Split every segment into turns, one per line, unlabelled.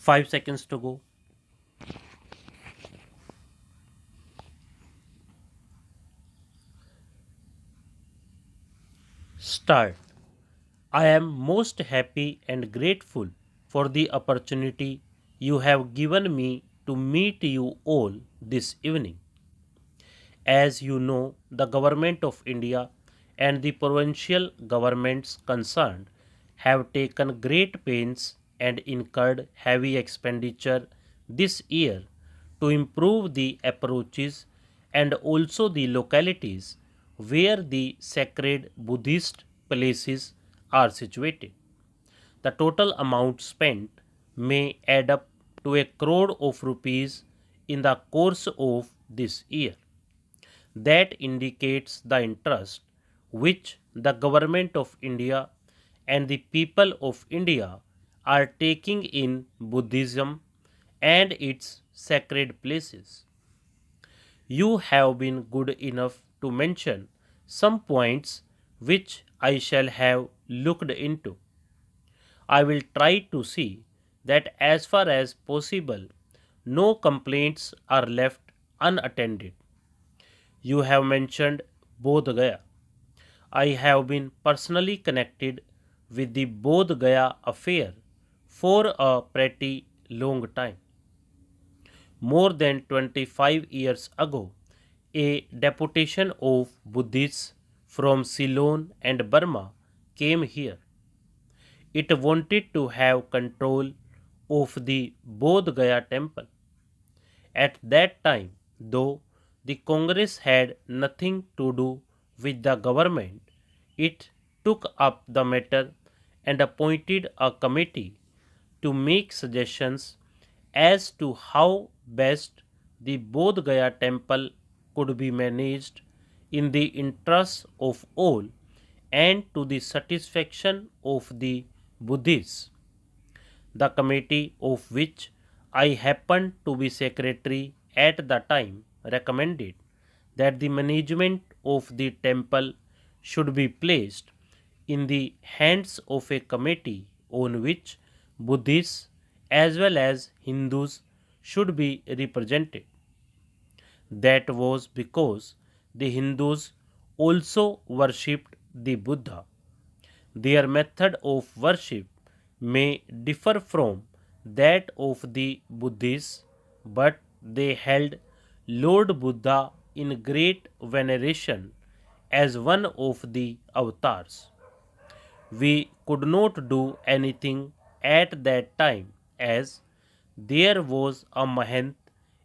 5 seconds to go. Start. I am most happy and grateful for the opportunity you have given me to meet you all this evening. As you know, the Government of India and the provincial governments concerned have taken great pains and incurred heavy expenditure this year to improve the approaches and also the localities where the sacred Buddhist places are situated. The total amount spent may add up to a crore of rupees in the course of this year. That indicates the interest which the Government of India and the people of India are taking in Buddhism and its sacred places. You have been good enough to mention some points which I shall have looked into. I will try to see that as far as possible, no complaints are left unattended. You have mentioned Bodh Gaya. I have been personally connected with the Bodh Gaya affair for a pretty long time. More than 25 years ago, a deputation of Buddhists from Ceylon and Burma came here. It wanted to have control of the Bodh Gaya temple. At that time, though the Congress had nothing to do with the government, it took up the matter and appointed a committee to make suggestions as to how best the Bodh Gaya temple could be managed in the interests of all and to the satisfaction of the Buddhists. The committee, of which I happened to be secretary at the time, recommended that the management of the temple should be placed in the hands of a committee on which Buddhists as well as Hindus should be represented. That was because the Hindus also worshipped the Buddha. Their method of worship may differ from that of the Buddhists, but they held Lord Buddha in great veneration as one of the avatars. We could not do anything at that time as there was a Mahant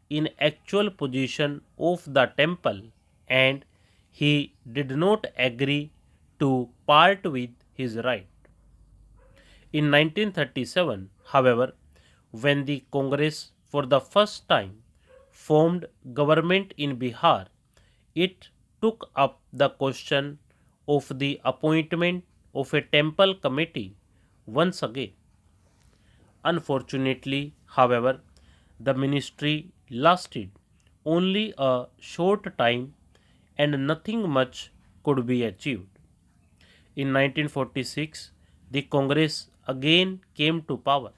in actual possession of the temple and he did not agree to part with his right. In 1937, however, when the Congress for the first time formed government in Bihar, it took up the question of the appointment of a temple committee once again. Unfortunately, however, the ministry lasted only a short time and nothing much could be achieved. In 1946, the Congress again came to power.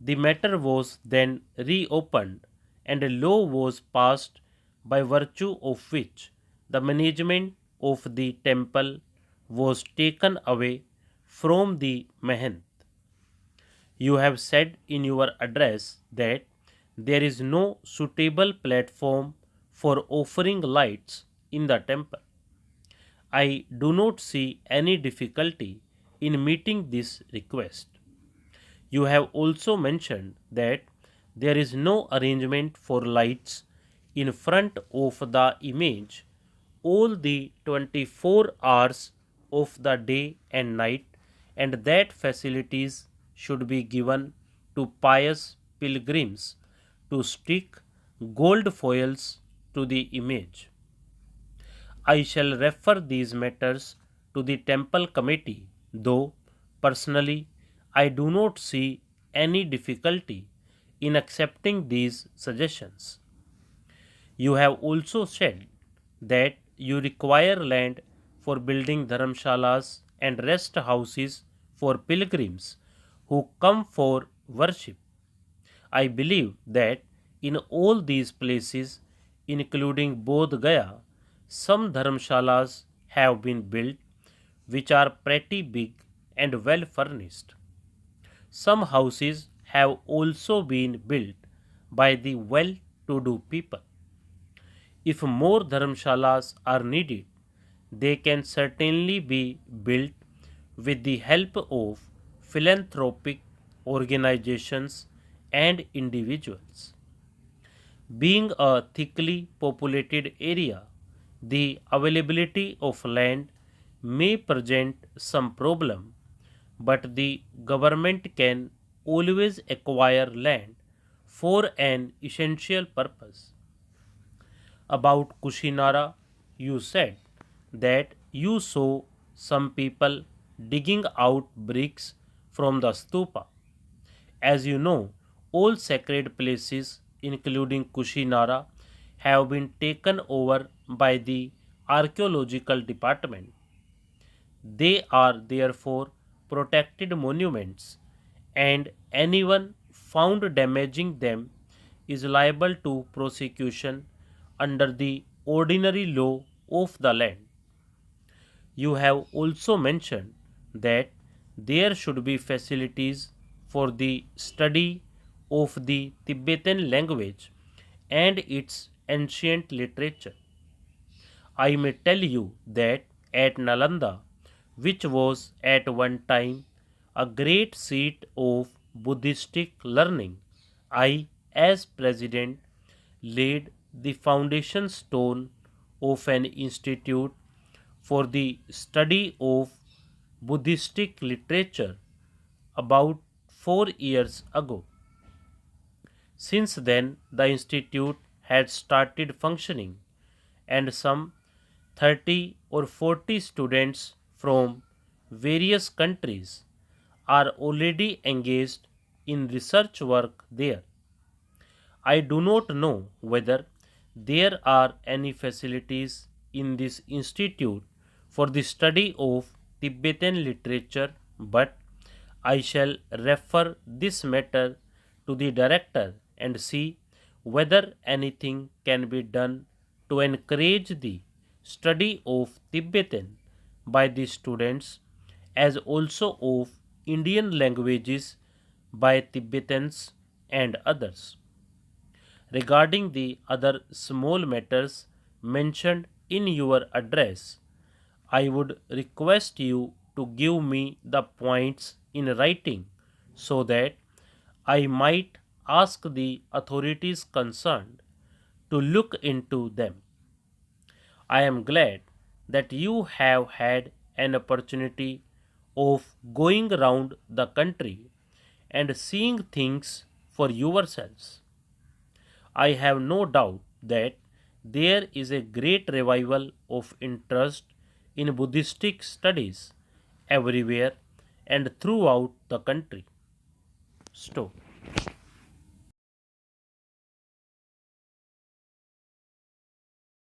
The matter was then reopened and a law was passed by virtue of which the management of the temple was taken away from the Mahant. You have said in your address that there is no suitable platform for offering lights in the temple. I do not see any difficulty in meeting this request. You have also mentioned that there is no arrangement for lights in front of the image all the 24 hours of the day and night, and that facilities should be given to pious pilgrims to stick gold foils to the image. I shall refer these matters to the temple committee, though personally I do not see any difficulty in accepting these suggestions. You have also said that you require land for building dharamshalas and rest houses for pilgrims who come for worship. I believe that in all these places, including Bodh Gaya, some dharmshalas have been built which are pretty big and well furnished. Some houses have also been built by the well to do people. If more dharmshalas are needed, they can certainly be built with the help of philanthropic organizations and individuals. Being a thickly populated area, the availability of land may present some problem, but the government can always acquire land for an essential purpose. About Kushinara, you said that you saw some people digging out bricks from the stupa. As you know, all sacred places, including Kushinara, have been taken over by the archaeological department. They are therefore protected monuments, and anyone found damaging them is liable to prosecution under the ordinary law of the land. You have also mentioned that there should be facilities for the study of the Tibetan language and its ancient literature. I may tell you that at Nalanda, which was at one time a great seat of Buddhistic learning, I, as president, laid the foundation stone of an institute for the study of Buddhistic literature about 4 years ago. Since then, the institute had started functioning, and some 30 or 40 students from various countries are already engaged in research work there. I do not know whether there are any facilities in this institute for the study of Tibetan literature, but I shall refer this matter to the director and see whether anything can be done to encourage the study of Tibetan by the students as also of Indian languages by Tibetans and others. Regarding the other small matters mentioned in your address, I would request you to give me the points in writing so that I might ask the authorities concerned to look into them. I am glad that you have had an opportunity of going around the country and seeing things for yourselves. I have no doubt that there is a great revival of interest in Buddhistic studies everywhere and throughout the country. Stop.